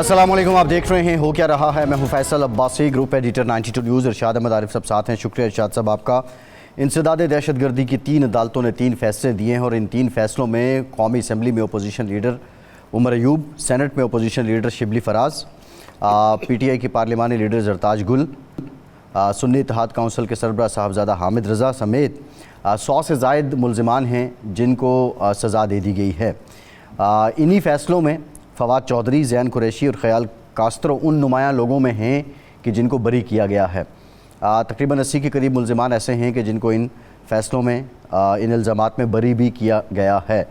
अस्सलाम वालेकुम, आप देख रहे हैं हो क्या रहा है। मैं हूं Faisal Abbasi, group editor 92 news. Irshad Ahmed Arif सब साथ हैं। शुक्रिया इरशाद साहब आपका। इंसदाद दहशतगर्दी की 3 अदालतों ने 3 फैसले दिए हैं और इन 3 फैसलों में कौमी असम्बली में opposition leader Umar Ayub, senate में opposition leader Shibli Faraz, PTI की पार्लिमानी लीडर जरताज गुल, सुन्नी इत्तेहाद काउंसिल के सरबराह साहबजादा हामिद रज़ा समेत 100 से ज़ायद मुल्ज़िमान हैं जिनको सज़ा दे दी गई है। इन्हीं फ़ैसलों में फवाद चौधरी, ज़ैन कुरैशी और ख़याल कास्त्रो उन नुमायाँ लोगों में हैं कि जिनको बरी किया गया है। तकरीबन 80 के करीब मुल्ज़िमान ऐसे हैं कि जिनको इन फ़ैसलों में इन इल्ज़ामात में बरी भी किया गया है।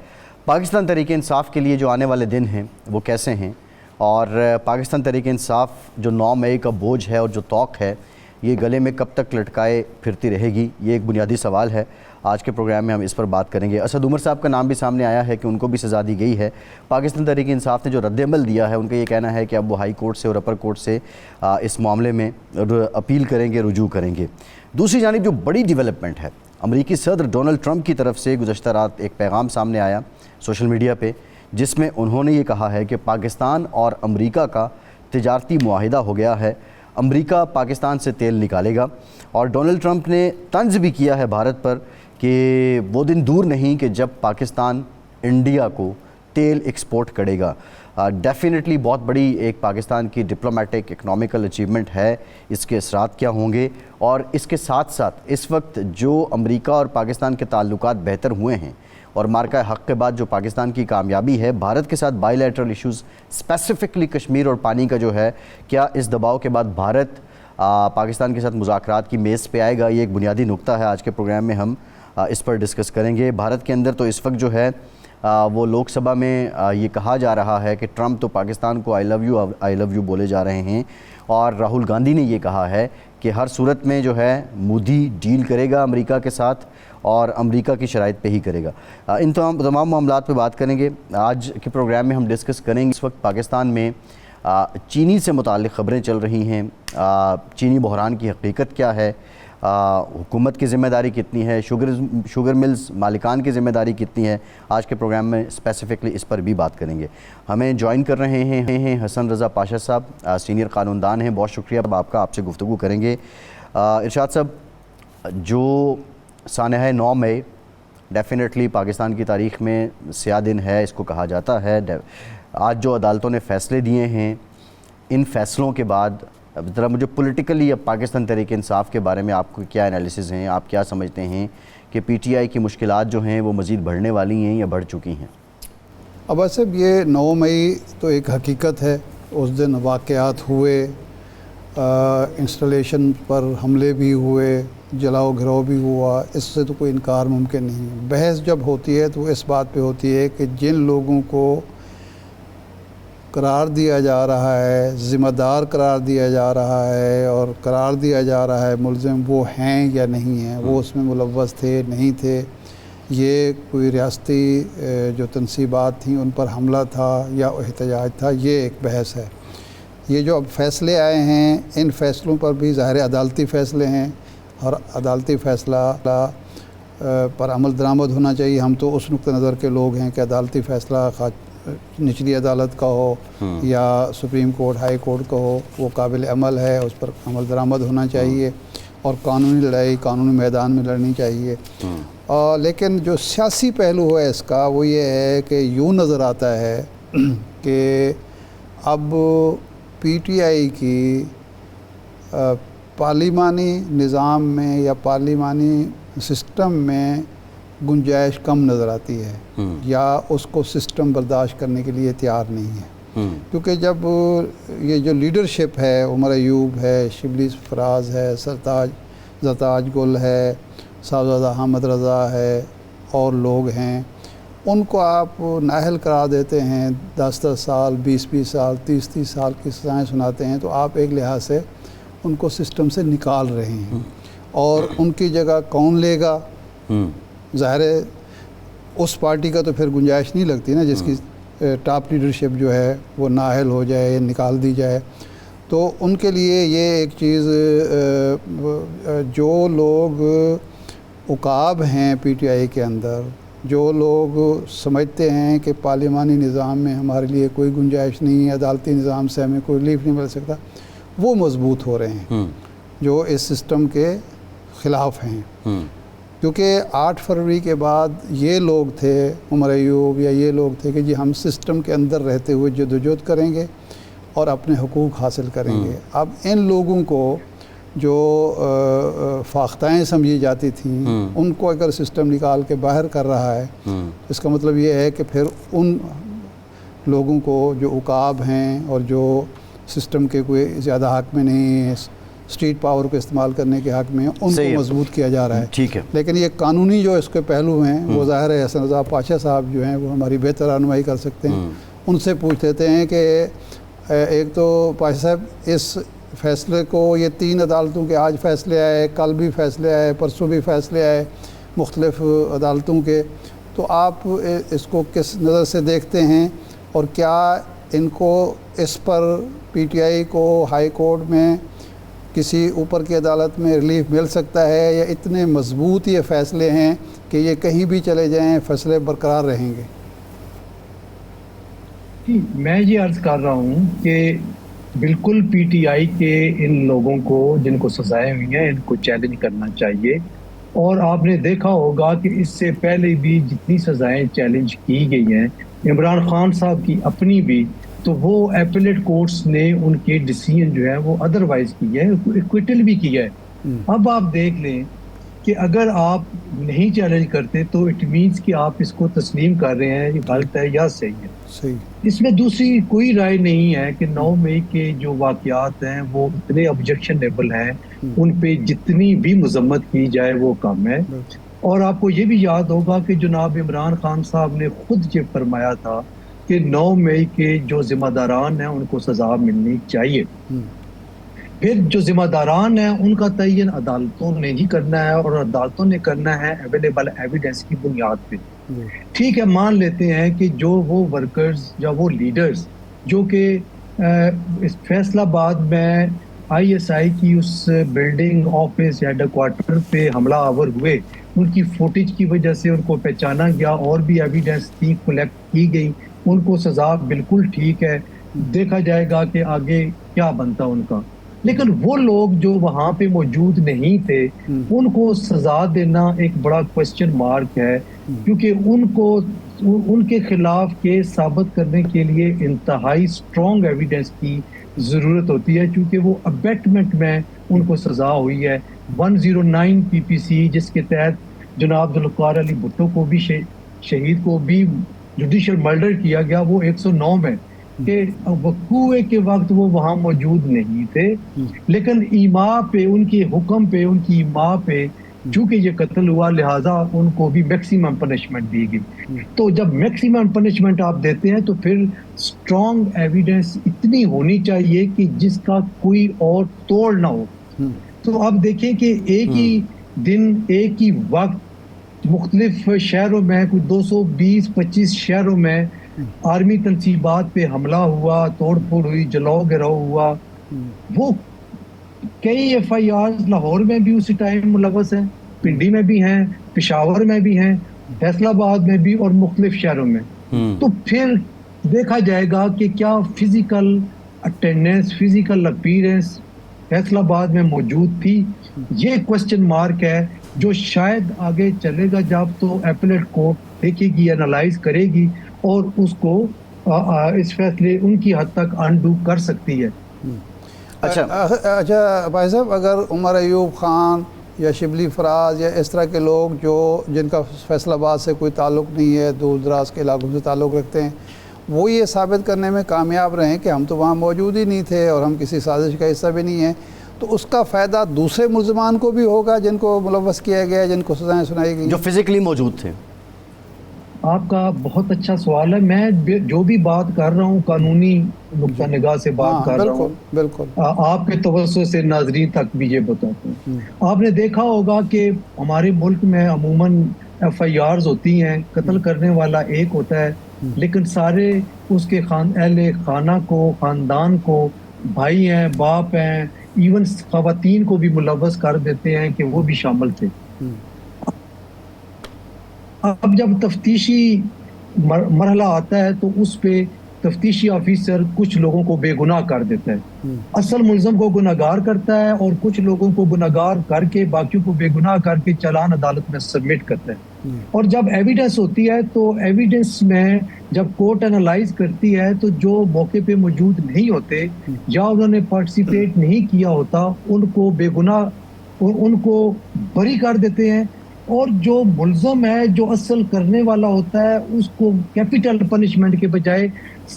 पाकिस्तान तहरीक इंसाफ़ के लिए जो आने वाले दिन हैं वो कैसे हैं, और पाकिस्तान तहरीक इंसाफ़ जो 9 मई का बोझ है और जो तौक है ये गले में कब तक लटकाए फिरती रहेगी, ये एक बुनियादी सवाल है। आज के प्रोग्राम में हम इस पर बात करेंगे। असद उमर साहब का नाम भी सामने आया है कि उनको भी सज़ा दी गई है। पाकिस्तान तहरीक इंसाफ़ ने जो रद्द-ए-अमल दिया है, उनका ये कहना है कि अब वो हाई कोर्ट से और अपर कोर्ट से इस मामले में अपील करेंगे, रुजू करेंगे। दूसरी जानिब जो बड़ी डेवलपमेंट है, अमरीकी सदर डोनाल्ड ट्रंप की तरफ से गुज़श्ता रात एक पैगाम सामने आया सोशल मीडिया पे, जिसमें उन्होंने ये कहा है कि पाकिस्तान और अमरीका का तिजारती मुआहिदा हो गया है, अमरीका पाकिस्तान से तेल निकालेगा। और डोनाल्ड ट्रंप ने तंज भी किया है भारत पर कि वो दिन दूर नहीं कि जब पाकिस्तान इंडिया को तेल एक्सपोर्ट करेगा। डेफिनेटली बहुत बड़ी एक पाकिस्तान की डिप्लोमेटिक इकनॉमिकल अचीवमेंट है। इसके असरात क्या होंगे, और इसके साथ साथ इस वक्त जो अमरीका और पाकिस्तान के ताल्लुकात बेहतर हुए हैं और मार्का हक़ के बाद जो पाकिस्तान की कामयाबी है भारत के साथ बायलैटरल इश्यूज़, स्पेसिफ़िकली कश्मीर और पानी का जो है, क्या इस दबाव के बाद भारत पाकिस्तान के साथ मुज़ाकरात की मेज़ पे आएगा, ये एक बुनियादी नुक्ता है। आज के प्रोग्राम में हम इस पर डिस्कस करेंगे। भारत के अंदर तो इस वक्त जो है वो लोकसभा में ये कहा जा रहा है कि ट्रंप तो पाकिस्तान को आई लव यू बोले जा रहे हैं, और राहुल गांधी ने ये कहा है कि हर सूरत में जो है मोदी डील करेगा अमेरिका के साथ और अमेरिका की शराइत पे ही करेगा। इन तमाम मामलात पे बात करेंगे। आज के प्रोग्राम में हम डिस्कस करेंगे इस वक्त पाकिस्तान में चीनी से मुताल्लिक़ ख़बरें चल रही हैं। चीनी बहरान की हकीकत क्या है, हुकूमत की ज़िम्मेदारी कितनी है, शुगर मिल्स मालिकान की ज़िम्मेदारी कितनी है। आज के प्रोग्राम में स्पेसिफ़िकली इस पर भी बात करेंगे। हमें ज्वाइन कर रहे हैं हसन रज़ा पाशा साहब, सीनियर क़ानूनदान हैं। बहुत शुक्रिया आपका, आपसे गुफ्तगू करेंगे। इरशाद साहब, जो सानह 9 मई डेफिनेटली पाकिस्तान की तारीख़ में स्याह दिन है, इसको कहा जाता है। आज जो अदालतों ने फ़ैसले दिए हैं, इन फ़ैसलों के बाद ज़रा मुझे पॉलिटिकली अब पाकिस्तान तहरीक इंसाफ़ के बारे में आपको क्या एनालिसिस हैं, आप क्या समझते हैं कि PTI की मुश्किलात जो हैं वो मज़ीद बढ़ने वाली हैं या बढ़ चुकी हैं? अब वैसे ये 9 मई तो एक हकीकत है, उस दिन वाक़यात हुए, इंस्टॉलेशन पर हमले भी हुए, जलाओ घिराव भी हुआ, इससे तो कोई इनकार मुमकिन नहीं। बहस जब होती है तो इस बात पे होती है कि जिन लोगों को करार दिया जा रहा है, ज़िम्मेदार करार दिया जा रहा है और करार दिया जा रहा है मुलज़िम, वो हैं या नहीं हैं, वो उसमें मुलव्वस थे नहीं थे, ये कोई रियासती जो तनसीबात थी उन पर हमला था या एहतजाज था, ये एक बहस है। ये जो अब फ़ैसले आए हैं, इन फ़ैसलों पर भी ज़ाहिर अदालती फ़ैसले हैं और अदालती फ़ैसला पर अमल दरामद होना चाहिए। हम तो उस नुक्ते नज़र के लोग हैं कि अदालती फ़ैसला निचली अदालत का हो या सुप्रीम कोर्ट, हाई कोर्ट का हो, वो काबिल अमल है, उस पर अमल दरामद होना चाहिए और कानूनी लड़ाई कानूनी मैदान में लड़नी चाहिए। लेकिन जो सियासी पहलू है इसका, वो ये है कि यूँ नज़र आता है कि अब PTI की पार्लिमानी निज़ाम में या पार्लिमानी सिस्टम में गुंजाइश कम नज़र आती है या उसको सिस्टम बर्दाश्त करने के लिए तैयार नहीं है। क्योंकि जब ये जो लीडरशिप है, उमर अयूब है, शिबली फराज है, जरताज गुल है, साहबजादा हामिद रज़ा है और लोग हैं, उनको आप नाअहल करार देते हैं, 10-10 साल, 20-20 साल, 30-30 साल की सज़ाएँ सुनाते हैं, तो आप एक लिहाज से उनको सिस्टम से निकाल रहे हैं। और उनकी जगह कौन लेगा? ज़ाहिर है उस पार्टी का तो फिर गुंजाइश नहीं लगती ना जिसकी टॉप लीडरशिप जो है वो नाअहल हो जाए या निकाल दी जाए। तो उनके लिए ये एक चीज़, जो लोग उकाब हैं PTI के अंदर, जो लोग समझते हैं कि पार्लिमानी निज़ाम में हमारे लिए कोई गुंजाइश नहीं है, अदालती निज़ाम से हमें कोई रिलीफ नहीं मिल सकता, वो मजबूत हो रहे हैं जो इस सिस्टम के ख़िलाफ़ हैं। क्योंकि 8 फरवरी के बाद ये लोग थे, उमर अयूब या ये लोग थे कि जी हम सिस्टम के अंदर रहते हुए जदोजहद करेंगे और अपने हुकूक हासिल करेंगे। अब इन लोगों को जो फाख्ताएँ समझी जाती थीं उनको अगर सिस्टम निकाल के बाहर कर रहा है, इसका मतलब ये है कि फिर उन लोगों को जो उकाब हैं और जो सिस्टम के कोई ज़्यादा हक़ में नहीं है, स्ट्रीट पावर को इस्तेमाल करने के हक़ में, उनको मजबूत किया जा रहा है। ठीक है, लेकिन ये कानूनी जो इसके पहलू हैं वो ज़ाहिर है हसन रज़ा पाशा साहब जो हैं वो हमारी बेहतर रहनुमाई कर सकते हैं। उनसे पूछ लेते हैं कि एक तो पाशा साहब, इस फ़ैसले को, ये 3 अदालतों के आज फ़ैसले आए, कल भी फ़ैसले आए, परसों भी फ़ैसले आए मुख्तलिफ़ अदालतों के, तो आप इसको किस नज़र से देखते हैं और क्या इनको इस पर PTI को हाई कोर्ट में किसी ऊपर की अदालत में रिलीफ मिल सकता है, या इतने मजबूत ये फ़ैसले हैं कि ये कहीं भी चले जाएं फ़ैसले बरकरार रहेंगे? मैं ये अर्ज़ कर रहा हूँ कि बिल्कुल PTI के इन लोगों को जिनको सजाएं हुई हैं इनको चैलेंज करना चाहिए। और आपने देखा होगा कि इससे पहले भी जितनी सजाएं चैलेंज की गई हैं, इमरान खान साहब की अपनी भी, तो वो एपेलेट कोर्ट्स ने उनके डिसीजन जो है वो अदरवाइज किया है, एक्विटल भी किया है। अब आप देख लें कि अगर आप नहीं चैलेंज करते तो इट मीन्स कि आप इसको तस्लीम कर रहे हैं ये गलत है या सही है। सही। इसमें दूसरी कोई राय नहीं है कि 9 मई के जो वाक़यात हैं वो इतने ऑब्जेक्शनेबल हैं, उन पे जितनी भी मजम्मत की जाए वो कम है। और आपको ये भी याद होगा कि जनाब इमरान खान साहब ने खुद ये फरमाया था कि 9 मई के जो जिम्मेदारान हैं उनको सज़ा मिलनी चाहिए। फिर जो जिम्मेदारान हैं उनका तयन अदालतों ने ही करना है और अदालतों ने करना है अवेलेबल एविडेंस की बुनियाद पे। ठीक है, मान लेते हैं कि जो वो वर्कर्स या वो लीडर्स जो कि इस फैसलाबाद में ISI की उस बिल्डिंग ऑफिस या हेडक्वार्टर पे हमला आवर हुए, उनकी फुटेज की वजह से उनको पहचाना गया और भी एविडेंस थी कलेक्ट की गई, उनको सज़ा बिल्कुल ठीक है, देखा जाएगा कि आगे क्या बनता उनका। लेकिन वो लोग जो वहाँ पे मौजूद नहीं थे उनको सज़ा देना एक बड़ा क्वेश्चन मार्क है, क्योंकि उनको उनके खिलाफ केस साबित करने के लिए इंतहाई स्ट्रॉन्ग एविडेंस की ज़रूरत होती है, क्योंकि वो अबेटमेंट में उनको सज़ा हुई है। 109 PPC जिसके तहत जनाब जुल्फ़िकार अली भुट्टो को भी शहीद को भी जुडिशल मर्डर किया गया, वो 109 में के वक़ूए के वक्त वो वहाँ मौजूद नहीं थे, लेकिन ईमा पे, उनके हुक्म पे, उनकी ईमा पे चूँकि ये कत्ल हुआ लिहाजा उनको भी मैक्सिमम पनिशमेंट दी गई। तो जब मैक्सिमम पनिशमेंट आप देते हैं तो फिर स्ट्रॉन्ग एविडेंस इतनी होनी चाहिए कि जिसका कोई और तोड़ ना हो। तो अब देखें कि एक ही दिन एक ही वक्त मुख्तलिफ शहरों में, कुछ 220-25 शहरों में आर्मी तनसीबात पे हमला हुआ, तोड़ फोड़ हुई, जलाओ गिराओ हुआ। वो कई FIRs लाहौर में भी उसी टाइम मुलव्वस हैं, पिंडी में भी हैं, पेशावर में भी हैं, फैसलाबाद में भी और मुख्तलिफ शहरों में। तो फिर देखा जाएगा कि क्या physical attendance, physical appearance Faisalabad में मौजूद थी। ये क्वेश्चन मार्क है जो शायद आगे चलेगा जब तो एपेलेट कोर्ट देखेगी, एनालाइज करेगी और उसको इस फैसले उनकी हद तक अनडू कर सकती है। अच्छा भाई साहब, अगर उमर अयूब ख़ान या शिबली फराज या इस तरह के लोग जो जिनका फैसलाबाद से कोई ताल्लुक़ नहीं है, दूर दराज के इलाकों से ताल्लुक़ रखते हैं, वो ये साबित करने में कामयाब रहे कि हम तो वहाँ मौजूद ही नहीं थे और हम किसी साजिश का हिस्सा भी नहीं है, तो उसका फ़ायदा दूसरे मुल्ज़िमान को भी होगा जिनको मुलव्वस किया गया, जिनको सज़ाएँ सुनाई गई, जो फिज़िकली मौजूद थे? आपका बहुत अच्छा सवाल है। मैं जो भी बात कर रहा हूँ कानूनी नुक्ता निगाह से बात कर रहा हूँ, बिल्कुल आपके तवज्जो से नाज़रीन तक भी ये बताता हूँ। आपने देखा होगा कि हमारे मुल्क में अमूमन FIRs होती हैं, कत्ल करने वाला एक होता है, लेकिन सारे उसके अहले खाना को, ख़ानदान को, भाई हैं, बाप हैं, इवन ख़वातीन को भी मुलव्वस कर देते हैं कि वो भी शामिल थे। अब जब तफ्तीशी मरहला आता है तो उस पे तफ्तीशी ऑफिसर कुछ लोगों को बेगुनाह कर देता है, असल मुल्ज़म को गुनाहगार करता है और कुछ लोगों को गुनाहगार करके बाकियों को बेगुनाह करके चालान अदालत में सबमिट करता है। और जब एविडेंस होती है तो एविडेंस में जब कोर्ट एनालाइज करती है तो जो मौके पे मौजूद नहीं होते या उन्होंने पार्टिसिपेट नहीं किया होता उनको बेगुनाह उनको बरी कर देते हैं, और जो मुल्ज़म है जो असल करने वाला होता है उसको कैपिटल पनिशमेंट के बजाय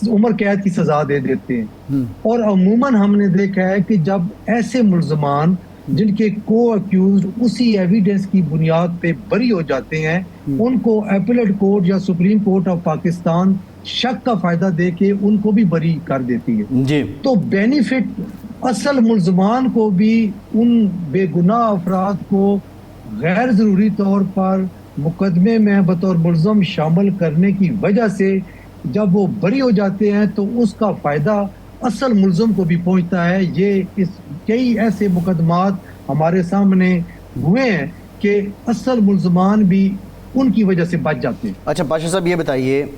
उम्र कैद की सजा दे देते हैं। और अमूमन हमने देखा है कि जब ऐसे मुल्ज़मान जिनके को अक्यूज उसी एविडेंस की बुनियाद पे बरी हो जाते हैं उनको अपीलेट कोर्ट या सुप्रीम कोर्ट ऑफ पाकिस्तान शक का फायदा दे के उनको भी बरी कर देती है जी। तो बेनिफिट असल मुल्ज़मान को भी उन बेगुनाह अफराद को गैर ज़रूरी तौर पर मुकदमे में बतौर मुल्ज़म शामिल करने की वजह से जब वो बरी हो जाते हैं तो उसका फ़ायदा असल मुल्ज़म को भी पहुंचता है। ये कई ऐसे मुकदमात हमारे सामने हुए हैं कि असल मुल्ज़मान भी उनकी वजह से बच जाते हैं। अच्छा पाशा साहब ये बताइए,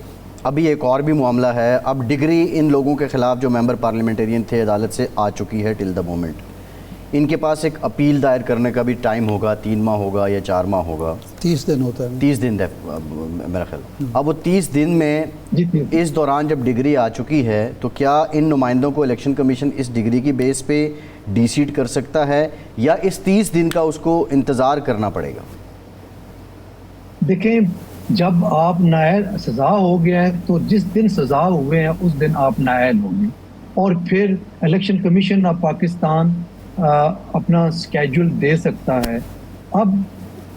अभी एक और भी मामला है, अब डिग्री इन लोगों के ख़िलाफ़ जो मेंबर पार्लियामेंटेरियन थे अदालत से आ चुकी है टिल द मोमेंट, इनके पास एक अपील दायर करने का भी टाइम होगा, 3 माह होगा या 4 माह होगा? 30 दिन होता है। 30 दिन मेरा ख्याल। अब वो 30 दिन में इस दौरान जब डिग्री आ चुकी है तो क्या इन नुमाइंदों को इलेक्शन कमीशन इस डिग्री की बेस पे डीसीट कर सकता है या इस 30 दिन का उसको इंतज़ार करना पड़ेगा? देखें, जब आप नायल सज़ा हो गया है तो जिस दिन सज़ा हुए हैं उस दिन आप नायल होंगे और फिर इलेक्शन कमीशन ऑफ पाकिस्तान अपना स्केड्यूल दे सकता है। अब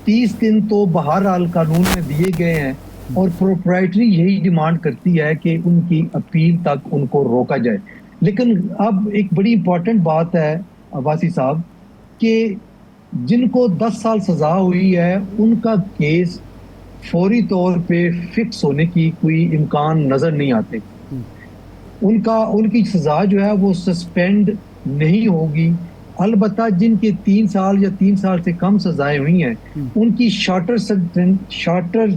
30 दिन तो बहरहाल कानून में दिए गए हैं और प्रोप्राइटरी यही डिमांड करती है कि उनकी अपील तक उनको रोका जाए। लेकिन अब एक बड़ी इंपॉर्टेंट बात है अब्बासी साहब कि जिनको 10 साल सज़ा हुई है उनका केस फौरी तौर पे फिक्स होने की कोई इम्कान नज़र नहीं आते। उनकी सज़ा जो है वो सस्पेंड नहीं होगी। अलबत्ता जिनके 3 साल या 3 साल से कम सजाएं हुई हैं उनकी शॉर्टर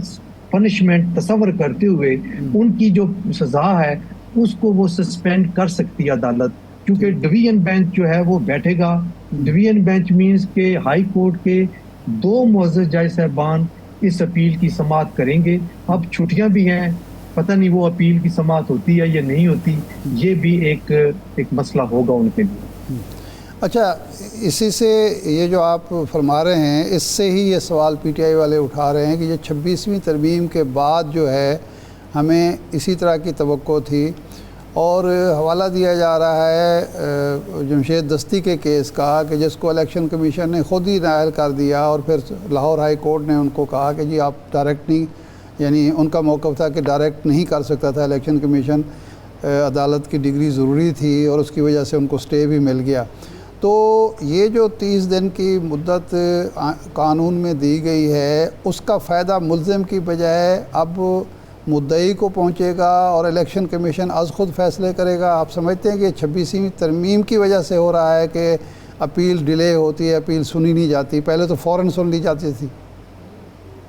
पनिशमेंट तस्वर करते हुए उनकी जो सजा है उसको वो सस्पेंड कर सकती है अदालत, क्योंकि डिवीजन बेंच जो है वो बैठेगा। डिवीजन बेंच मीन्स के हाई कोर्ट के 2 मुअज़्ज़ज़ जज साहबान इस अपील की समाअत करेंगे। अब छुट्टियां भी हैं, पता नहीं वो अपील की समाअत होती है या नहीं होती, ये भी एक मसला होगा उनके लिए। अच्छा, इसी से ये जो आप फरमा रहे हैं इससे ही ये सवाल पीटीआई वाले उठा रहे हैं कि ये 26वीं तरमीम के बाद जो है हमें इसी तरह की तवक्को थी, और हवाला दिया जा रहा है जमशेद दस्ती के केस का कि जिसको इलेक्शन कमीशन ने ख़ुद ही नायल कर दिया और फिर लाहौर हाई कोर्ट ने उनको कहा कि जी आप डायरेक्ट नहीं, यानी उनका मौक़िफ़ था कि डायरेक्ट नहीं कर सकता था इलेक्शन कमीशन, अदालत की डिग्री ज़रूरी थी और उसकी वजह से उनको स्टे भी मिल गया। तो ये जो 30 दिन की मुद्दत कानून में दी गई है उसका फ़ायदा मुल्ज़िम की बजाय अब मुद्दई को पहुंचेगा और इलेक्शन कमीशन आज खुद फैसले करेगा। आप समझते हैं कि 26वीं तरमीम की वजह से हो रहा है कि अपील डिले होती है, अपील सुनी नहीं जाती, पहले तो फ़ौरन सुन ली जाती थी?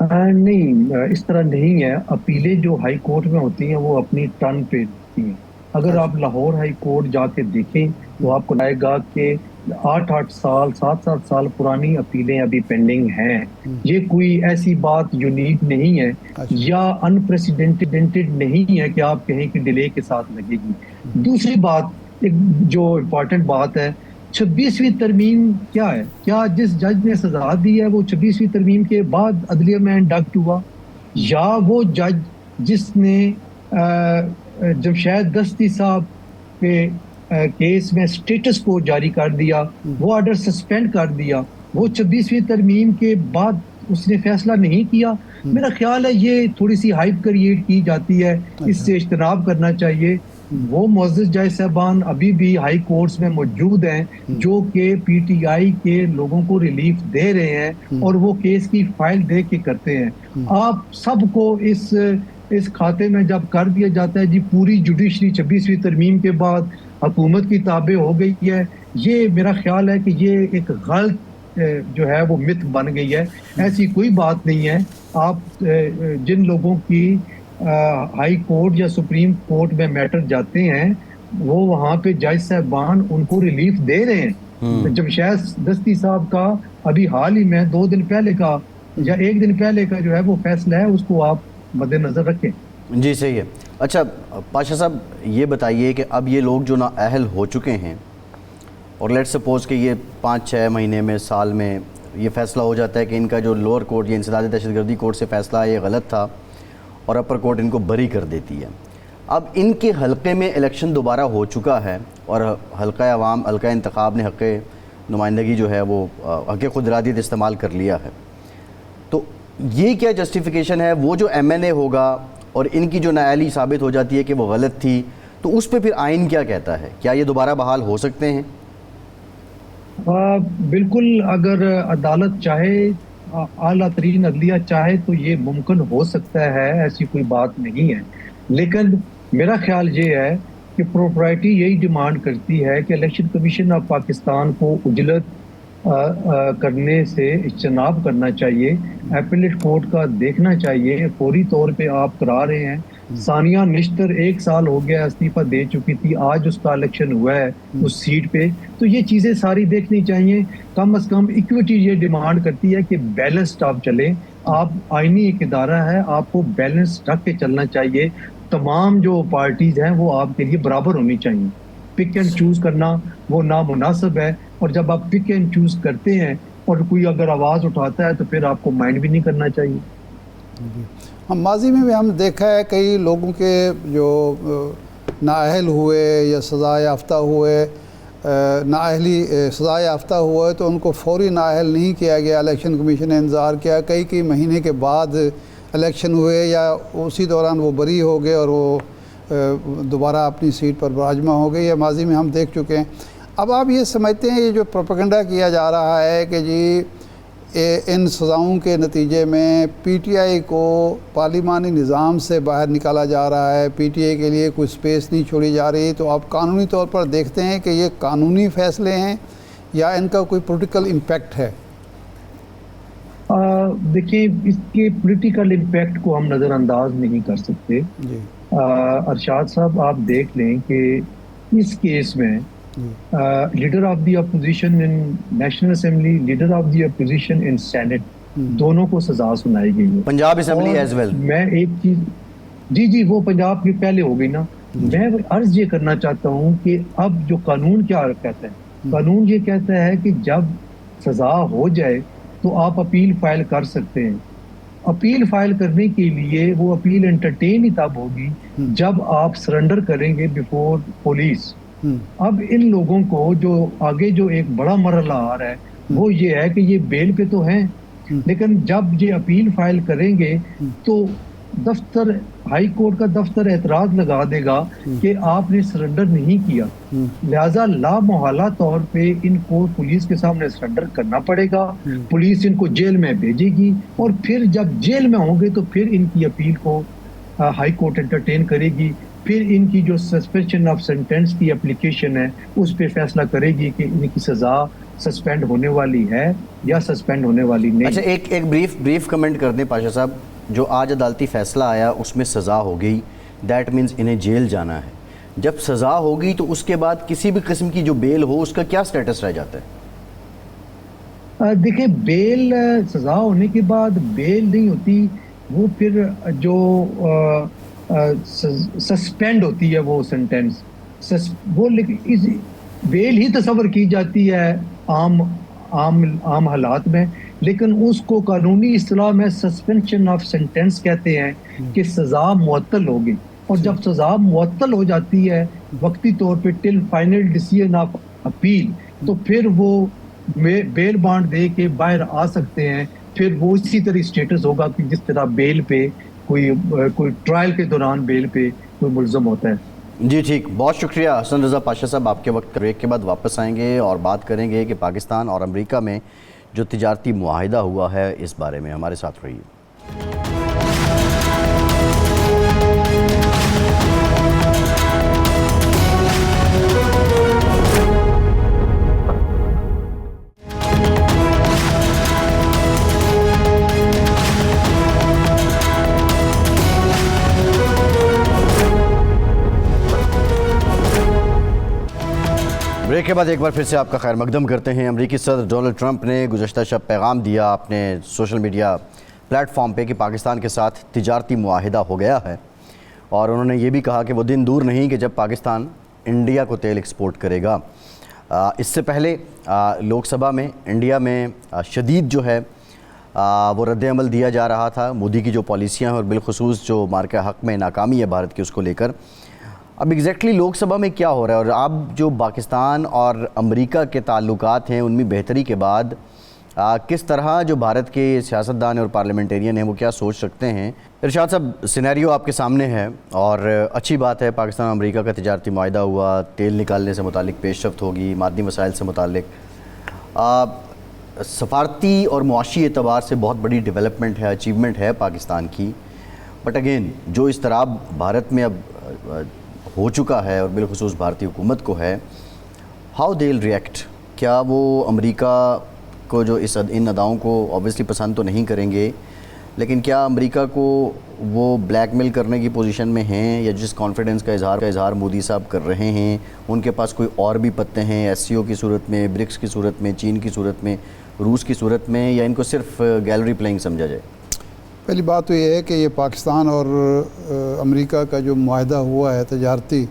नहीं, इस तरह नहीं है। अपीलें जो हाई कोर्ट में होती हैं वो अपनी टर्न पे होती हैं। अगर आप लाहौर हाई कोर्ट जाके देखें तो आपको लगेगा कि 8-8 साल 7-7 साल पुरानी अपीलें अभी पेंडिंग हैं। ये कोई ऐसी बात यूनिक नहीं है या अनप्रेसिडेंटेड नहीं है कि आप कहें कि डिले के साथ लगेगी। दूसरी बात, एक जो इम्पोर्टेंट बात है, 26वीं तरमीम क्या है? क्या जिस जज ने सजा दी है वो 26वीं तरमीम के बाद अदलिया में इंडक्ट हुआ, या वो जज जिसने जमशेद दस्ती साहब के केस में स्टेटस को जारी कर दिया, वो ऑर्डर सस्पेंड कर दिया, वो 26वीं तरमीम के बाद उसने फैसला नहीं किया? मेरा ख्याल है ये थोड़ी सी हाइप क्रिएट की जाती है, इससे इज्तनाब करना चाहिए। वो मुअज़्ज़ज़ जज साहबान अभी भी हाई कोर्ट्स में मौजूद हैं जो कि पीटीआई के लोगों को रिलीफ दे रहे हैं और वो केस की फाइल दे के करते हैं। आप सबको इस खाते में जब कर दिया जाता है जी पूरी जुडिशरी 26वीं तरमीम के बाद हुकूमत की ताबे हो गई है, ये मेरा ख्याल है कि ये एक गलत जो है वो मिथ बन गई है। ऐसी कोई बात नहीं है। आप जिन लोगों की हाई कोर्ट या सुप्रीम कोर्ट में मैटर जाते हैं वो वहां पे जज साहबान उनको रिलीफ दे रहे हैं। जमशेद दस्ती साहब का अभी हाल ही में 2 दिन पहले का या 1 दिन पहले का जो है वो फैसला है, उसको आप मद्देनजर रखें। जी सही है। अच्छा पाशा साहब ये बताइए कि अब ये लोग जो नाअहल हो चुके हैं और लेट्स सपोज़ कि ये 5-6 महीने में, साल में ये फ़ैसला हो जाता है कि इनका जो लोअर कोर्ट या इंसदाद दहशतगर्दी कोर्ट से फ़ैसला ये गलत था और अपर कोर्ट इनको बरी कर देती है। अब इनके हलक़े में इलेक्शन दोबारा हो चुका है और हलक़ा अवाम, हलक़ा इंतखाब ने हक़ नुमाइंदगी जो है वो हक़ खुद इरादियत इस्तेमाल कर लिया है। तो ये क्या जस्टिफिकेशन है? वो जो MNA होगा और इनकी जो नाअहली साबित हो जाती है कि वो गलत थी, तो उस पर फिर आइन क्या कहता है? क्या ये दोबारा बहाल हो सकते हैं? बिल्कुल, अगर अदालत चाहे, आला तरीन अदलिया चाहे तो ये मुमकिन हो सकता है, ऐसी कोई बात नहीं है। लेकिन मेरा ख्याल ये है कि प्रोप्राइटी यही डिमांड करती है कि इलेक्शन कमीशन ऑफ पाकिस्तान को उजलत करने से इज्तनाब करना चाहिए। एपीलेट कोर्ट का देखना चाहिए, फौरी तौर पे आप करा रहे हैं। सानिया निश्तर 1 साल हो गया इस्तीफा दे चुकी थी, आज उसका इलेक्शन हुआ है उस सीट पे। तो ये चीज़ें सारी देखनी चाहिए। कम से कम इक्विटी ये डिमांड करती है कि बैलेंस्ड आप चलें। आप आईनी एक इदारा है, आपको बैलेंस रख के चलना चाहिए। तमाम जो पार्टीज हैं वो आपके लिए बराबर होनी चाहिए। पिक एंड चूज करना वो नामुनासिब है, और जब आप पिक एंड चूज करते हैं और कोई अगर आवाज़ उठाता है तो फिर आपको माइंड भी नहीं करना चाहिए। हम माजी में भी हम देखा है कई लोगों के जो नाअहल हुए या सज़ा याफ्ता हुए, नाअहली सज़ा याफ्ता हुए तो उनको फौरी नाअहल नहीं किया गया। इलेक्शन कमीशन ने इंतज़ार किया, कई महीने के बाद इलेक्शन हुए या उसी दौरान वो बरी हो गए और वो दोबारा अपनी सीट पर बराजमा हो गए। या माजी में हम देख चुके हैं। अब आप ये समझते हैं ये जो प्रोपेगेंडा किया जा रहा है कि जी इन सज़ाओं के नतीजे में PTI को पार्लिमानी निज़ाम से बाहर निकाला जा रहा है, PTI के लिए कोई स्पेस नहीं छोड़ी जा रही, तो आप कानूनी तौर पर देखते हैं कि ये कानूनी फ़ैसले हैं या इनका कोई पॉलिटिकल इम्पैक्ट है? देखिए, इसके पॉलिटिकल इम्पैक्ट को हम नज़रअंदाज नहीं कर सकते जी। अरशाद साहब, आप देख लें कि इस केस में leader of the opposition in national assembly, leader of the opposition in senate, दोनों को सजा सुनाई गई है। Punjab assembly as well. मैं एक चीज, जी वो पंजाब की पहले हो गई ना। मैं अर्ज ये करना चाहता हूँ कि अब जो कानून क्या कहता है, कानून ये कहता है कि जब सजा हो जाए तो आप अपील फाइल कर सकते हैं। अपील फाइल करने के लिए वो अपील एंटरटेन ही तब होगी जब आप सरेंडर करेंगे बिफोर पुलिस। अब इन लोगों को जो आगे जो एक बड़ा मरहला आ रहा है वो ये है कि ये बेल पे तो हैं, लेकिन जब ये अपील फाइल करेंगे तो दफ्तर, हाई कोर्ट का दफ्तर एतराज लगा देगा कि आपने सरेंडर नहीं किया, लिहाजा लामोहला तौर पे इनको पुलिस के सामने सरेंडर करना पड़ेगा। पुलिस इनको जेल में भेजेगी और फिर जब जेल में होंगे तो फिर इनकी अपील को हाई कोर्ट एंटरटेन करेगी। फिर इनकी जो सस्पेंशन ऑफ सेंटेंस की एप्लीकेशन है उस पर फैसला करेगी कि इनकी सजा सस्पेंड होने वाली है या सस्पेंड होने वाली नहीं। अच्छा, एक ब्रीफ कमेंट कर दें पाशा साहब। जो आज अदालती फ़ैसला आया उसमें सज़ा हो गई, दैट मीन्स इन्हें जेल जाना है। जब सज़ा होगी तो उसके बाद किसी भी किस्म की जो बेल हो उसका क्या स्टेटस रह जाता है? देखिए, बेल सज़ा होने के बाद बेल नहीं होती, वो फिर जो सस्पेंड होती है वो सेंटेंस, वो इस बेल ही तस्वर की जाती है आम हालात में, लेकिन उसको कानूनी इस्तिलाह में सस्पेंशन ऑफ सेंटेंस कहते हैं कि सज़ा मुअत्तल होगी। और जब सज़ा मुअत्तल हो जाती है वक्ती तौर पे till final decision of appeal, तो फिर वो बेल बांड दे के बाहर आ सकते हैं। फिर वो इसी तरह स्टेटस होगा कि जिस तरह बेल पे कोई ट्रायल के दौरान बेल पे कोई मुल्ज़म होता है। जी ठीक, बहुत शुक्रिया हसन रज़ा पाशा साहब। आपके वक्त ब्रेक के बाद वापस आएंगे और बात करेंगे कि पाकिस्तान और अमेरिका में जो तिजारती मुआहिदा हुआ है इस बारे में। हमारे साथ रहिए। ब्रेक के बाद एक बार फिर से आपका खैर मकदम करते हैं। अमेरिकी सदर डोनाल्ड ट्रंप ने गुज़श्ता शब पैगाम दिया अपने सोशल मीडिया प्लेटफॉर्म पे कि पाकिस्तान के साथ तिजारती मुआहिदा हो गया है, और उन्होंने ये भी कहा कि वो दिन दूर नहीं कि जब पाकिस्तान इंडिया को तेल एक्सपोर्ट करेगा। इससे पहले लोकसभा में इंडिया में शदीद जो है वो रद्द-ए-अमल दिया जा रहा था मोदी की जो पॉलिसियाँ हैं, और बिलखुसूस जो मार्का हक़ में नाकामी है भारत की उसको लेकर। अब एग्जैक्टली लोकसभा में क्या हो रहा है, और अब जो पाकिस्तान और अमेरिका के ताल्लुकात हैं उनमें बेहतरी के बाद किस तरह जो भारत के सियासतदान और पार्लियामेंटेरियन हैं वो क्या सोच सकते हैं। इरशाद साहब, सिनेरियो आपके सामने है और अच्छी बात है, पाकिस्तान और अमेरिका का तिजारती मुआहिदा हुआ, तेल निकालने से मुतालिक पेशरफ्त होगी, मादी मसाइल से मुतालिक सफारती और मुआशी एतबार से बहुत बड़ी डेवलपमेंट है, अचीवमेंट है पाकिस्तान की। बट अगेन जो इस तरह भारत में अब हो चुका है और बिलखुसूस भारतीय हुकूमत को है, हाउ दे विल रिएक्ट। क्या वो अमेरिका को जो इन अदाओं को ऑब्वियसली पसंद तो नहीं करेंगे, लेकिन क्या अमेरिका को वो ब्लैकमेल करने की पोजीशन में हैं, या जिस कॉन्फिडेंस का इजहार मोदी साहब कर रहे हैं उनके पास कोई और भी पत्ते हैं एससीओ की सूरत में, ब्रिक्स की सूरत में, चीन की सूरत में, रूस की सूरत में, या इनको सिर्फ गैलरी प्लेइंग समझा जाए। पहली बात तो ये है कि ये पाकिस्तान और अमेरिका का जो मुआहिदा हुआ है तजारती,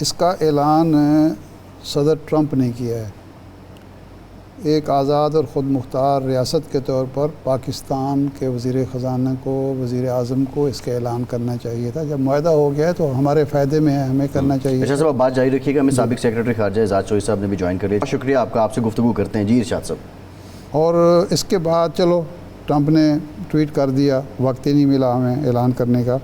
इसका ऐलान सदर ट्रंप ने किया है। एक आज़ाद और ख़ुद मुख्तार रियासत के तौर पर पाकिस्तान के वज़ीर ख़जाना को, वज़ीर आज़म को इसका ऐलान करना चाहिए था। जब मुआहिदा हो गया है तो हमारे फ़ायदे में है, हमें करना चाहिए। अच्छा साहब, बात जारी रखिएगा। हमें साबिक़ सेक्रेटरी ख़ारजा एजाज़ चौधरी साहब ने भी ज्वाइन कर लिया। शुक्रिया आपका, आपसे गुफ्तगू करते हैं। जी इरशाद साहब। और इसके बाद चलो ट्रंप ने ट्वीट कर दिया, वक्त ही नहीं मिला हमें ऐलान करने का,